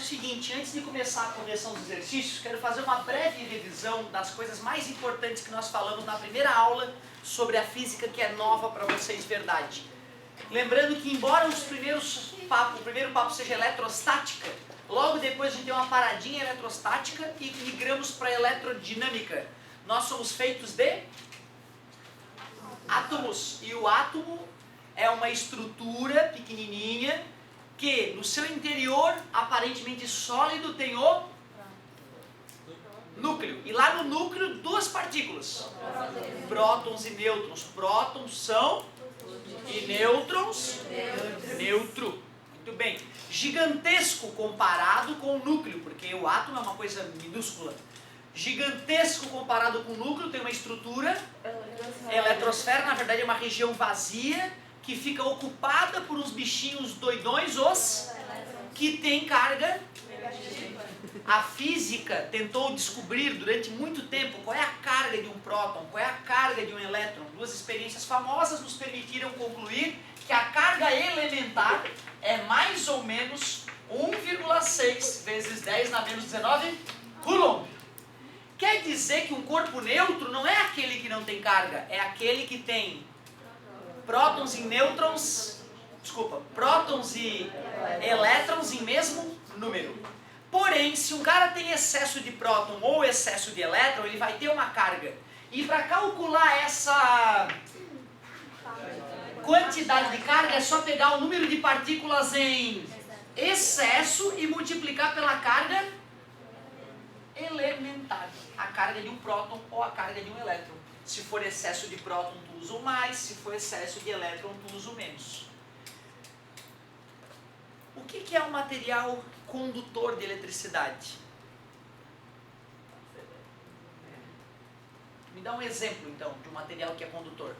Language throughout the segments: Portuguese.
seguinte, antes de começar a correção dos exercícios, quero fazer uma breve revisão das coisas mais importantes que nós falamos na primeira aula sobre a física, que é nova para vocês, verdade. Lembrando que, embora o primeiro papo seja eletrostática, logo depois a gente tem uma paradinha eletrostática e migramos para eletrodinâmica. Nós somos feitos de átomos, e o átomo é uma estrutura pequenininha que no seu interior, aparentemente sólido, tem o núcleo. E lá no núcleo, duas partículas, prótons e nêutrons. Prótons são e nêutrons, neutro. Muito bem. Gigantesco comparado com o núcleo, porque o átomo é uma coisa minúscula. Gigantesco comparado com o núcleo, tem uma estrutura, eletrosfera, na verdade é uma região vazia, que fica ocupada por uns bichinhos doidões, os que têm carga. A física tentou descobrir durante muito tempo qual é a carga de um próton, qual é a carga de um elétron. Duas experiências famosas nos permitiram concluir que a carga elementar é mais ou menos 1,6 vezes 10 na menos 19 Coulomb. Quer dizer que um corpo neutro não é aquele que não tem carga, é aquele que tem prótons e elétrons em mesmo número. Porém, se um cara tem excesso de próton ou excesso de elétron, ele vai ter uma carga. E para calcular essa quantidade de carga, é só pegar o número de partículas em excesso e multiplicar pela carga elementar. A carga de um próton ou a carga de um elétron. Se for excesso de próton, tu usa o mais. Se for excesso de elétron, tu usa o menos. O que é um material condutor de eletricidade? Me dá um exemplo, então, de um material que é condutor.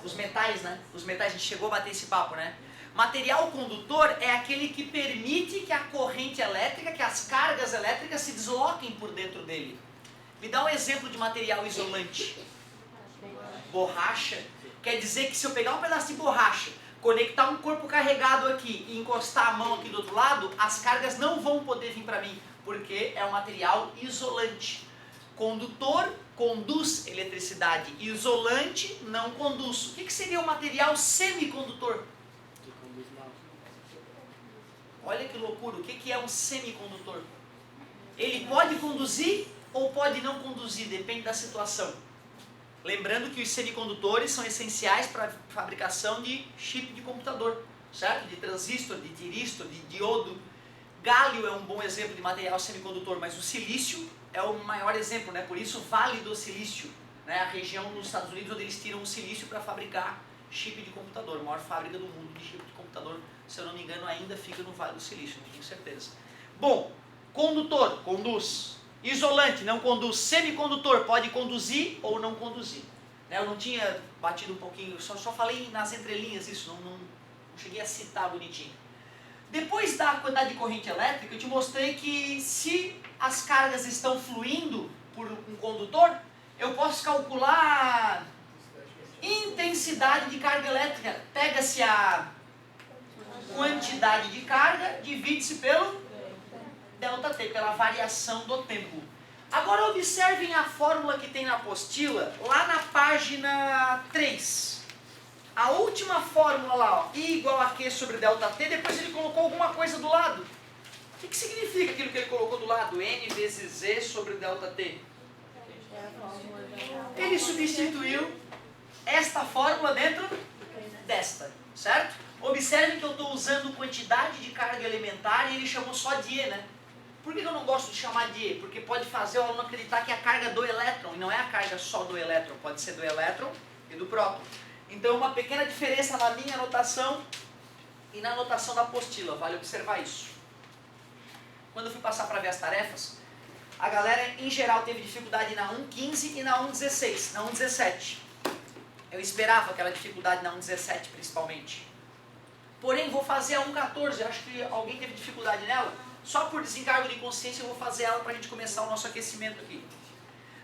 Os metais, né? Os metais, a gente chegou a bater esse papo, né? Material condutor é aquele que permite que a corrente elétrica, que as cargas elétricas se desloquem por dentro dele. Me dá um exemplo de material isolante. Borracha. Quer dizer que se eu pegar um pedaço de borracha, conectar um corpo carregado aqui e encostar a mão aqui do outro lado, as cargas não vão poder vir para mim, porque é um material isolante. Condutor conduz eletricidade, isolante não conduz. O que seria um material semicondutor? Olha que loucura, o que é um semicondutor? Ele pode conduzir ou pode não conduzir, depende da situação. Lembrando que os semicondutores são essenciais para a fabricação de chip de computador, certo? De transistor, de tiristor, de diodo. Gálio é um bom exemplo de material semicondutor, mas o silício é o maior exemplo, né? Por isso Vale do Silício, né? A região nos Estados Unidos onde eles tiram o silício para fabricar chip de computador. A maior fábrica do mundo de chip de computador, se eu não me engano, ainda fica no Vale do Silício, não tenho certeza. Bom, condutor, conduz. Isolante, não conduz. Semicondutor, pode conduzir ou não conduzir. Né? Eu não tinha batido um pouquinho, só falei nas entrelinhas isso, não cheguei a citar bonitinho. Depois da quantidade de corrente elétrica, eu te mostrei que se as cargas estão fluindo por um condutor, eu posso calcular a intensidade de carga elétrica. Pega-se a quantidade de carga, divide-se pelo ΔT, pela variação do tempo. Agora observem a fórmula que tem na apostila, lá na página 3. A última fórmula lá, ó, I igual a Q sobre ΔT, depois ele colocou alguma coisa do lado. O que significa aquilo que ele colocou do lado? N vezes Z sobre ΔT. Ele substituiu esta fórmula dentro desta, certo? Observem que eu estou usando quantidade de carga elementar e ele chamou só de E, né? Por que eu não gosto de chamar de E? Porque pode fazer o aluno acreditar que é a carga do elétron, e não é a carga só do elétron, pode ser do elétron e do próton. Então, uma pequena diferença na minha anotação e na anotação da apostila, vale observar isso. Quando eu fui passar para ver as tarefas, a galera em geral teve dificuldade na 1.15 e na 1.16, na 1.17. Eu esperava aquela dificuldade na 1.17 principalmente. Porém, vou fazer a 1.14, acho que alguém teve dificuldade nela. Só por desencargo de consciência eu vou fazer ela para a gente começar o nosso aquecimento aqui.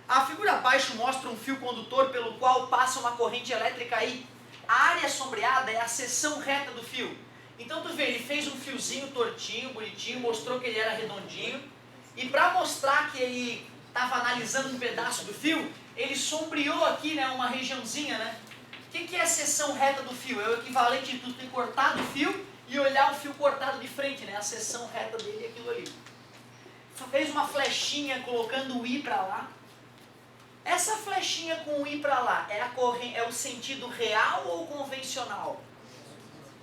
A figura abaixo mostra um fio condutor pelo qual passa uma corrente elétrica aí. A área sombreada é a seção reta do fio. Então tu vê, ele fez um fiozinho tortinho, bonitinho, mostrou que ele era redondinho. E para mostrar que ele estava analisando um pedaço do fio, ele sombreou aqui, né, uma regiãozinha, né? O que é a seção reta do fio? É o equivalente de tu ter cortado o fio e olhar o fio cortado de frente, né? A seção reta dele é aquilo ali. Fez uma flechinha colocando o I para lá. Essa flechinha com o I para lá é o sentido real ou convencional?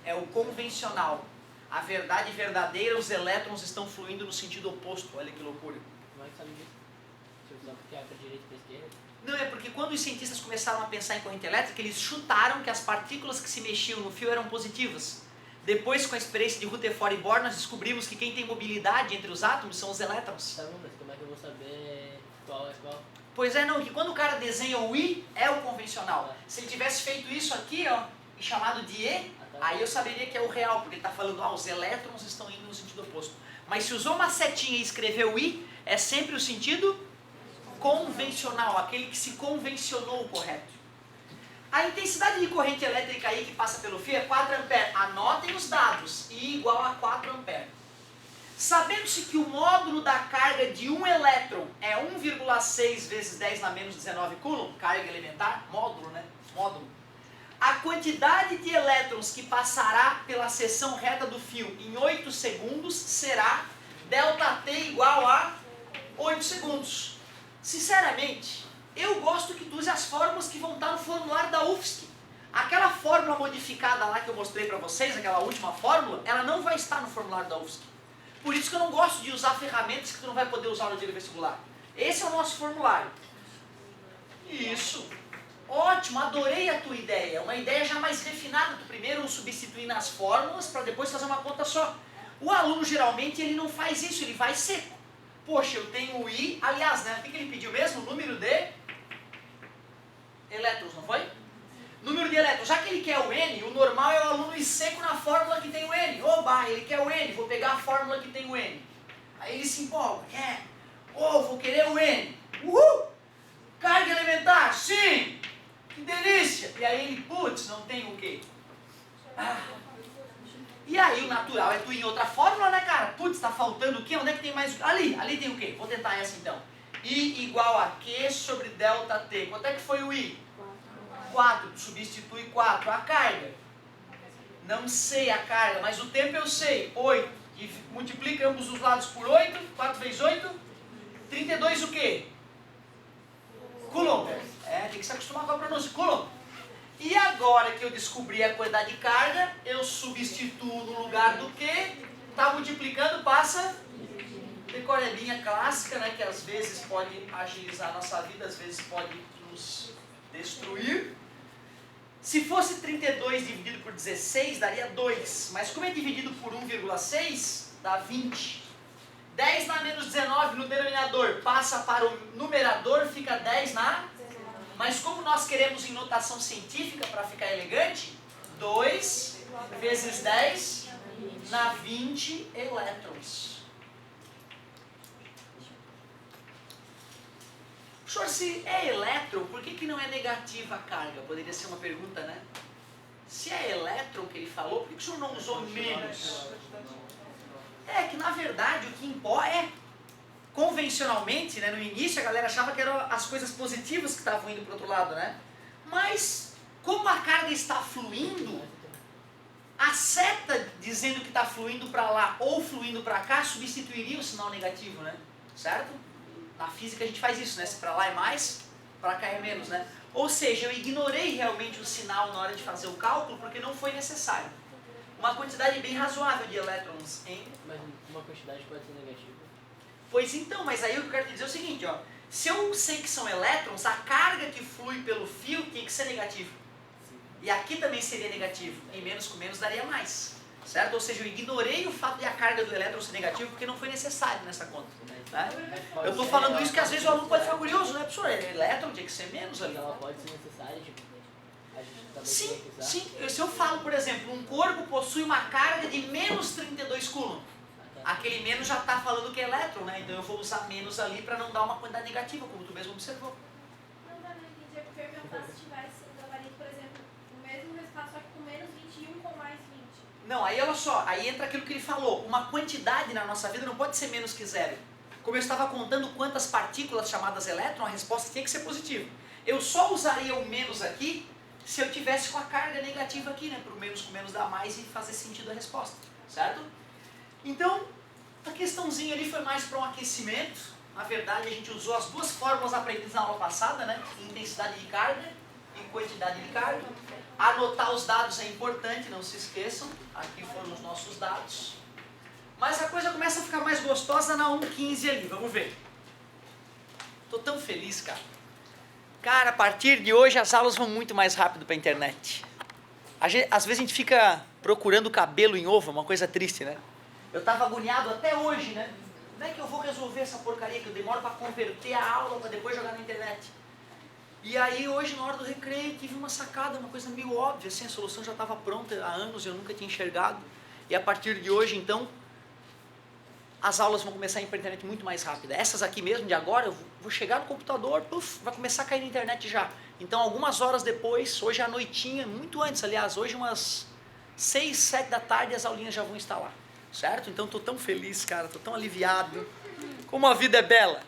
É o convencional. A verdade verdadeira, os elétrons estão fluindo no sentido oposto. Olha que loucura. Como é que sabe disso? Se eu usar porque é para direita e para esquerda? Não, é porque quando os cientistas começaram a pensar em corrente elétrica, eles chutaram que as partículas que se mexiam no fio eram positivas. Depois, com a experiência de Rutherford e Bohr, nós descobrimos que quem tem mobilidade entre os átomos são os elétrons. Tá bom, mas como é que eu vou saber qual é qual? Pois é, não, que quando o cara desenha o I, é o convencional. Se ele tivesse feito isso aqui, ó, e chamado de E, aí eu saberia que é o real, porque ele está falando, os elétrons estão indo no sentido oposto. Mas se usou uma setinha e escreveu I, é sempre o sentido convencional, aquele que se convencionou o correto. A intensidade de corrente elétrica aí que passa pelo fio é 4 amperes. Anotem os dados, I igual a 4 amperes. Sabendo-se que o módulo da carga de um elétron é 1,6 vezes 10 na menos 19 coulomb, carga elementar, módulo, né? Módulo. A quantidade de elétrons que passará pela seção reta do fio em 8 segundos será ΔT igual a 8 segundos. Sinceramente, eu gosto que tu use as fórmulas que vão estar no formulário da UFSC. Aquela fórmula modificada lá que eu mostrei para vocês, aquela última fórmula, ela não vai estar no formulário da UFSC. Por isso que eu não gosto de usar ferramentas que tu não vai poder usar no dia do vestibular. Esse é o nosso formulário. Isso. Ótimo, adorei a tua ideia. Uma ideia já mais refinada. Tu primeiro substituir nas fórmulas para depois fazer uma conta só. O aluno geralmente ele não faz isso, ele vai seco. Poxa, eu tenho o I, aliás, né? O que ele pediu mesmo? Número de elétrons, não foi? Número de elétrons. Já que ele quer o N, o normal é o aluno ir seco na fórmula que tem o N. Oba, ele quer o N, vou pegar a fórmula que tem o N. Aí ele se empolga, quer? Vou querer o N. Uhul! Carga elementar, sim! Que delícia! E aí ele, putz, não tem o quê? E aí o natural é tu ir em outra fórmula, né, cara? Putz, tá faltando o quê? Onde é que tem mais? Ali tem o quê? Vou tentar essa então. I igual a Q sobre ΔT. Quanto é que foi o I? 4. Tu substitui 4. A carga? Não sei a carga, mas o tempo eu sei. 8. E multiplica ambos os lados por 8. 4 vezes 8. 32 o quê? Coulomb. Tem que se acostumar com a pronúncia. Coulomb. E agora que eu descobri a quantidade de carga, eu substituo no lugar do que? Tá multiplicando, passa decorebinha clássica, né? Que às vezes pode agilizar a nossa vida, às vezes pode nos destruir. Se fosse 32 dividido por 16, daria 2. Mas como é dividido por 1,6, dá 20. 10 na menos 19 no denominador passa para o numerador, fica 10 na... Mas como nós queremos em notação científica, para ficar elegante, 2 vezes 10 na 20 elétrons. Professor, se é elétron, por que não é negativa a carga? Poderia ser uma pergunta, né? Se é elétron que ele falou, por que o senhor não usou menos? É que na verdade o que importa é... Convencionalmente, né, no início a galera achava que eram as coisas positivas que estavam indo para o outro lado, né? Mas, como a carga está fluindo, a seta dizendo que está fluindo para lá ou fluindo para cá substituiria o sinal negativo, né? Certo? Na física a gente faz isso, né? Se para lá é mais, para cá é menos, né? Ou seja, eu ignorei realmente o sinal na hora de fazer o cálculo porque não foi necessário. Uma quantidade bem razoável de elétrons em... Mas uma quantidade pode ser negativa. Pois então, mas aí eu quero te dizer o seguinte, ó. Se eu sei que são elétrons, a carga que flui pelo fio tem que ser negativa. E aqui também seria negativo. Em menos com menos daria mais. Certo? Ou seja, eu ignorei o fato de a carga do elétron ser negativa porque não foi necessário nessa conta. Né? Eu estou falando isso que às vezes o aluno pode ficar curioso, né? Professor, elétron tinha que ser menos ali. Ela pode ser necessária, tipo, a gente também sim, tem que usar. sim. Se eu falo, por exemplo, um corpo possui uma carga de menos 32 coulomb. Aquele menos já está falando que é elétron, né? Então eu vou usar menos ali para não dar uma quantidade negativa, como tu mesmo observou. Não entendi, é porque eu perguntar se tivesse gabarito, por exemplo, o mesmo resultado, só que com menos 21 com mais 20. Não, aí olha só, aí entra aquilo que ele falou. Uma quantidade na nossa vida não pode ser menos que zero. Como eu estava contando quantas partículas chamadas elétron, a resposta tinha que ser positiva. Eu só usaria o menos aqui se eu tivesse com a carga negativa aqui, né? Para o menos com menos dá mais e fazer sentido a resposta, certo? Então, a questãozinha ali foi mais para um aquecimento. Na verdade, a gente usou as duas fórmulas aprendidas na aula passada, né? Intensidade de carga e quantidade de carga. Anotar os dados é importante, não se esqueçam. Aqui foram os nossos dados. Mas a coisa começa a ficar mais gostosa na 1.15 ali, vamos ver. Tô tão feliz, cara. Cara, a partir de hoje as aulas vão muito mais rápido para a internet. Às vezes a gente fica procurando cabelo em ovo, uma coisa triste, né? Eu tava agoniado até hoje, né? Como é que eu vou resolver essa porcaria que eu demoro para converter a aula para depois jogar na internet? E aí hoje na hora do recreio tive uma sacada, uma coisa meio óbvia, assim, a solução já estava pronta há anos, eu nunca tinha enxergado. E a partir de hoje, então, as aulas vão começar a ir para a internet muito mais rápida. Essas aqui mesmo, de agora, eu vou chegar no computador, puf, vai começar a cair na internet já. Então, algumas horas depois, hoje à noitinha, muito antes, aliás, hoje umas 6, 7 da tarde, as aulinhas já vão estar lá. Certo? Então, estou tão feliz, cara, estou tão aliviado. Como a vida é bela.